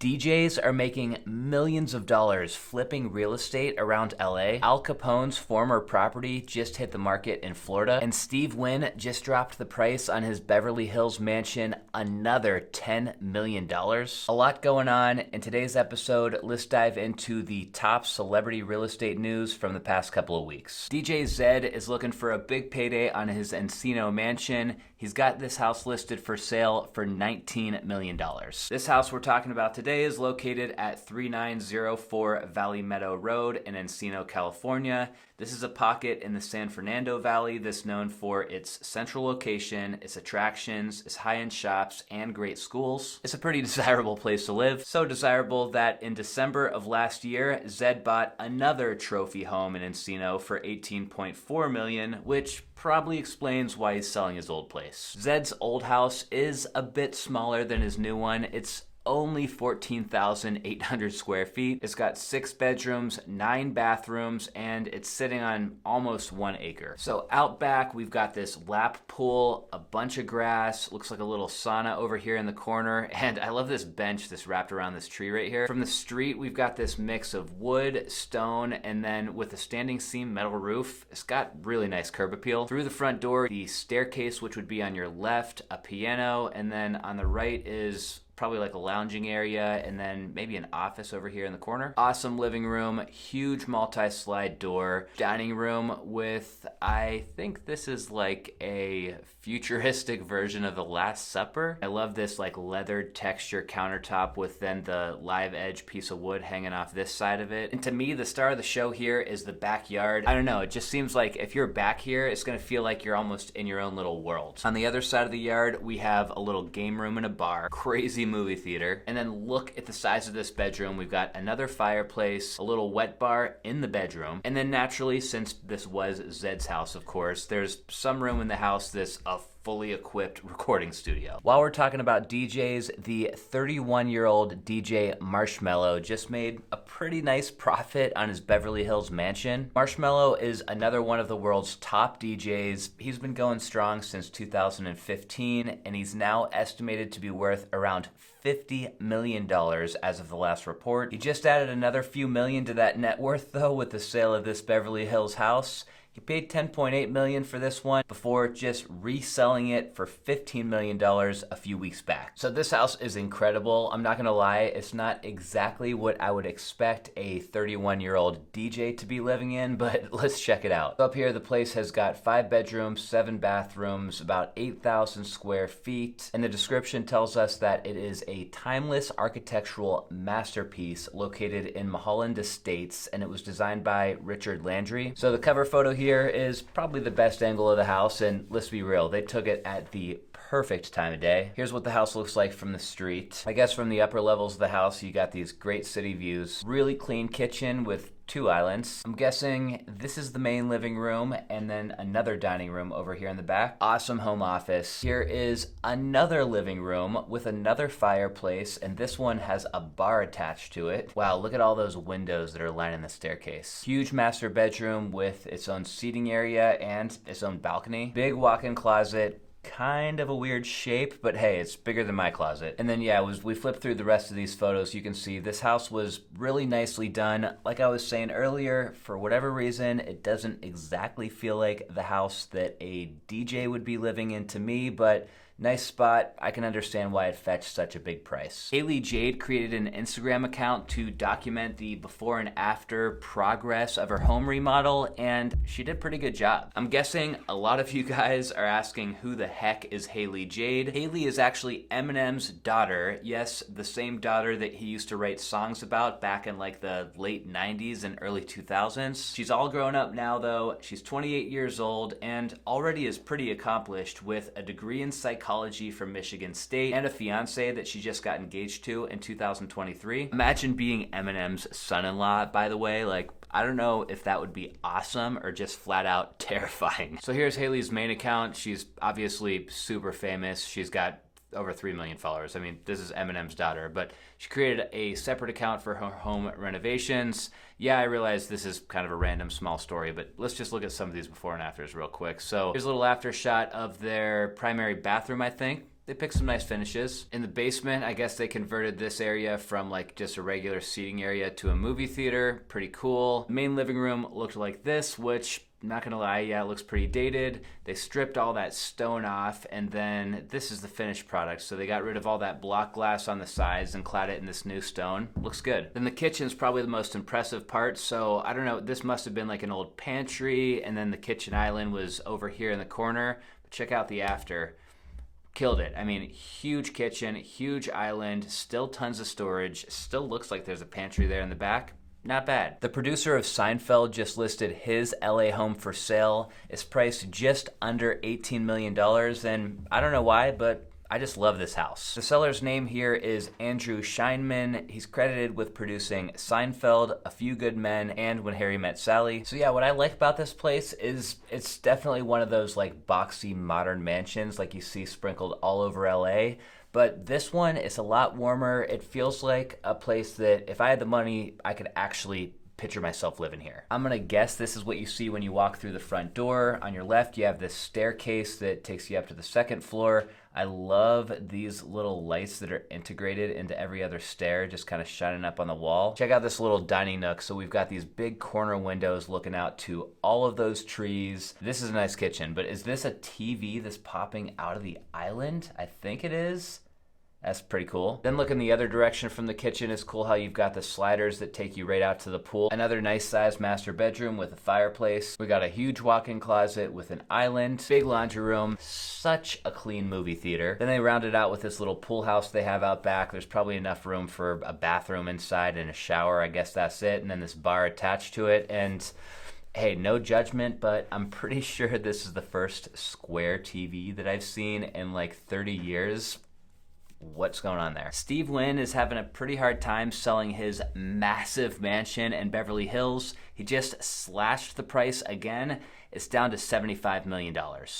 DJs are making millions of dollars flipping real estate around LA. Al Capone's former property just hit the market in Florida, and Steve Wynn just dropped the price on his Beverly Hills mansion another $10 million. A lot going on. In today's episode, let's dive into the top celebrity real estate news from the past couple of weeks. DJ Zed is looking for a big payday on his Encino mansion. He's got this house listed for sale for $19 million. This house we're talking about today is located at 3904 Valley Meadow Road in Encino, California. This is a pocket in the San Fernando Valley that's known for its central location, its attractions, its high-end shops, and great schools. It's a pretty desirable place to live. So desirable that in December of last year, Zed bought another trophy home in Encino for $18.4 million, which probably explains why he's selling his old place. Zeds Old House is a bit smaller than his new one. It's only 14,800 square feet. It's got 6 bedrooms, 9 bathrooms, and it's sitting on almost 1 acre. So out back, we've got this lap pool, a bunch of grass, looks like a little sauna over here in the corner, and I love this bench that's wrapped around this tree right here. From the street, we've got this mix of wood, stone, and then with a standing seam metal roof, it's got really nice curb appeal. Through the front door, the staircase, which would be on your left, a piano, and then on the right is probably like a lounging area, and then maybe an office over here in the corner. Awesome living room, huge multi-slide door, dining room with, I think this is like a futuristic version of the Last Supper. I love this like leathered texture countertop with then the live edge piece of wood hanging off this side of it. And to me, the star of the show here is the backyard. I don't know, it just seems like if you're back here, it's gonna feel like you're almost in your own little world. On the other side of the yard, we have a little game room and a bar, crazy movie theater, and then look at the size of this bedroom. We've got another fireplace, a little wet bar in the bedroom, and then naturally, since this was Zed's house, of course, there's some room in the house that's a fully equipped recording studio. While we're talking about DJs, the 31-year-old DJ Marshmallow just made a pretty nice profit on his Beverly Hills mansion. Marshmallow is another one of the world's top DJs. He's been going strong since 2015, and he's now estimated to be worth around $50 million as of the last report. He just added another few million to that net worth, though, with the sale of this Beverly Hills house. He paid $10.8 million for this one before just reselling it for $15 million a few weeks back. So this house is incredible. I'm not gonna lie, it's not exactly what I would expect a 31-year-old DJ to be living in, but let's check it out. Up here, the place has got 5 bedrooms, 7 bathrooms, about 8,000 square feet, and the description tells us that it is a timeless architectural masterpiece located in Mulholland Estates, and it was designed by Richard Landry. So the cover photo here is probably the best angle of the house, and let's be real, they took it at the perfect time of day. Here's what the house looks like from the street. I guess from the upper levels of the house, you got these great city views. Really clean kitchen with 2 islands. I'm guessing this is the main living room, and then another dining room over here in the back. Awesome home office. Here is another living room with another fireplace, and this one has a bar attached to it. Wow, look at all those windows that are lining the staircase. Huge master bedroom with its own seating area and its own balcony. Big walk-in closet. Kind of a weird shape, but hey, it's bigger than my closet. And then yeah, as we flip through the rest of these photos, you can see this house was really nicely done. Like I was saying earlier, for whatever reason, it doesn't exactly feel like the house that a DJ would be living in to me, but nice spot. I can understand why it fetched such a big price. Hailey Jade created an Instagram account to document the before and after progress of her home remodel, and she did a pretty good job. I'm guessing a lot of you guys are asking who the heck is Hailey Jade. Hailey is actually Eminem's daughter. Yes, the same daughter that he used to write songs about back in like the late 90s and early 2000s. She's all grown up now though. She's 28 years old and already is pretty accomplished with a degree in psychology from Michigan State and a fiance that she just got engaged to in 2023. Imagine being Eminem's son-in-law, by the way. Like, I don't know if that would be awesome or just flat out terrifying. So here's Hailey's main account. She's obviously super famous. She's got over 3 million followers. I mean, this is Eminem's daughter, but she created a separate account for her home renovations. Yeah, I realize this is kind of a random small story, but let's just look at some of these before and afters real quick. So here's a little after shot of their primary bathroom, I think. they picked some nice finishes. In the basement, I guess they converted this area from like just a regular seating area to a movie theater. Pretty cool. The main living room looked like this, which, not gonna lie, yeah, it looks pretty dated. They stripped all that stone off, and then this is the finished product. So they got rid of all that block glass on the sides and clad it in this new stone. Looks good. Then the kitchen's probably the most impressive part. So I don't know, this must have been like an old pantry, and then the kitchen island was over here in the corner. But check out the after. Killed it. I mean, huge kitchen, huge island, still tons of storage, still looks like there's a pantry there in the back. Not bad. The producer of Seinfeld just listed his LA home for sale. It's priced just under $18 million, and I don't know why, but I just love this house. The seller's name here is Andrew Scheinman. He's credited with producing Seinfeld, A Few Good Men, and When Harry Met Sally. So yeah, what I like about this place is it's definitely one of those like boxy modern mansions like you see sprinkled all over LA. But this one is a lot warmer. It feels like a place that if I had the money, I could actually picture myself living here. I'm gonna guess this is what you see when you walk through the front door. On your left, you have this staircase that takes you up to the second floor. I love these little lights that are integrated into every other stair, just kind of shining up on the wall. Check out this little dining nook. So we've got these big corner windows looking out to all of those trees. This is a nice kitchen, but is this a TV that's popping out of the island? I think it is. That's pretty cool. Then look in the other direction from the kitchen. It's cool how you've got the sliders that take you right out to the pool. Another nice sized master bedroom with a fireplace. We got a huge walk-in closet with an island, big laundry room, such a clean movie theater. Then they round it out with this little pool house they have out back. There's probably enough room for a bathroom inside and a shower. I guess that's it. And then this bar attached to it. And hey, no judgment, but I'm pretty sure this is the first square TV that I've seen in like 30 years. What's going on there? Steve Wynn is having a pretty hard time selling his massive mansion in Beverly Hills. He just slashed the price again. It's down to $75 million.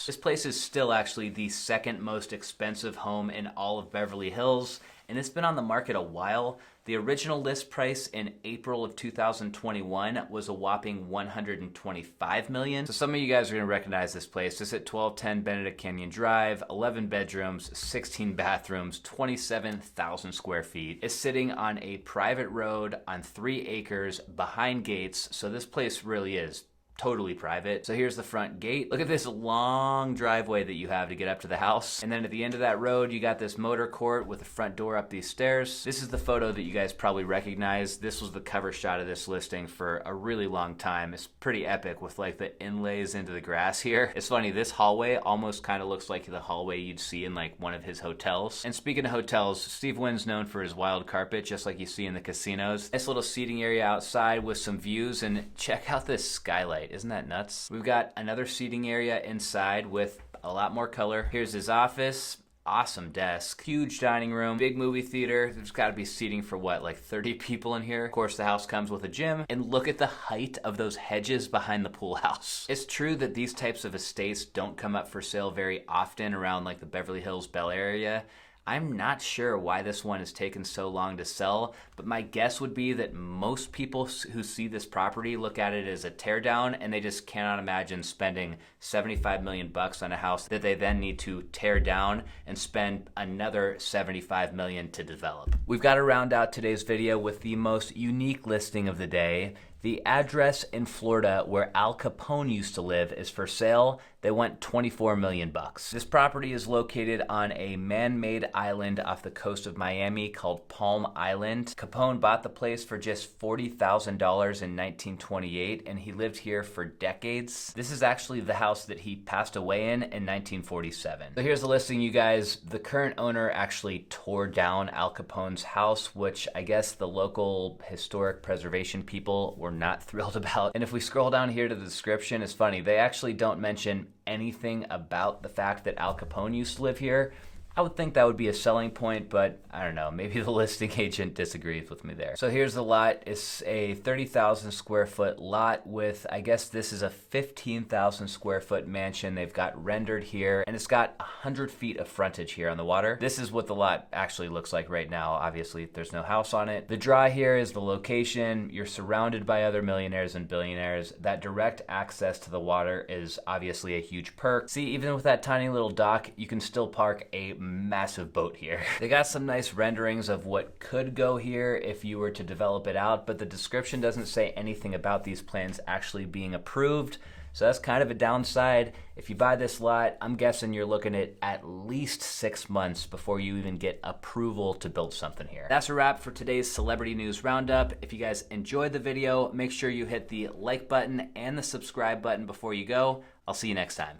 This place is still actually the second most expensive home in all of Beverly Hills, and it's been on the market a while. The original list price in April of 2021 was a whopping $125 million. So some of you guys are gonna recognize this place. It's at 1210 Benedict Canyon Drive, 11 bedrooms, 16 bathrooms, 27,000 square feet. It's sitting on a private road on 3 acres behind gates. So this place really is totally private. So here's the front gate. Look at this long driveway that you have to get up to the house. And then at the end of that road, you got this motor court with the front door up these stairs. This is the photo that you guys probably recognize. This was the cover shot of this listing for a really long time. It's pretty epic with like the inlays into the grass here. It's funny, this hallway almost kind of looks like the hallway you'd see in like one of his hotels. And speaking of hotels, Steve Wynn's known for his wild carpet, just like you see in the casinos. Nice little seating area outside with some views, and check out this skylight. Isn't that nuts? We've got another seating area inside with a lot more color. Here's his office. Awesome desk. Huge dining room. Big movie theater. There's got to be seating for what, like 30 people in here? Of course, the house comes with a gym. And look at the height of those hedges behind the pool house. It's true that these types of estates don't come up for sale very often around like the Beverly Hills, Bel Air area. I'm not sure why this one has taken so long to sell, but my guess would be that most people who see this property look at it as a teardown, and they just cannot imagine spending $75 million on a house that they then need to tear down and spend another $75 million to develop. We've got to round out today's video with the most unique listing of the day. The address in Florida where Al Capone used to live is for sale. They want $24 million. This property is located on a man-made island off the coast of Miami called Palm Island. Capone bought the place for just $40,000 in 1928, and he lived here for decades. This is actually the house that he passed away in 1947. So here's the listing, you guys. The current owner actually tore down Al Capone's house, which I guess the local historic preservation people were not thrilled about. And if we scroll down here to the description, it's funny, they actually don't mention anything about the fact that Al Capone used to live here. I would think that would be a selling point, but I don't know, maybe the listing agent disagrees with me there. So here's the lot. It's a 30,000 square foot lot with, I guess this is a 15,000 square foot mansion they've got rendered here, and it's got 100 feet of frontage here on the water. This is what the lot actually looks like right now. Obviously, there's no house on it. The draw here is the location. You're surrounded by other millionaires and billionaires. That direct access to the water is obviously a huge perk. See, even with that tiny little dock, you can still park a massive boat here. They got some nice renderings of what could go here if you were to develop it out, but the description doesn't say anything about these plans actually being approved. So that's kind of a downside. If you buy this lot, I'm guessing you're looking at least 6 months before you even get approval to build something here. That's a wrap for today's Celebrity News Roundup. If you guys enjoyed the video, make sure you hit the like button and the subscribe button before you go. I'll see you next time.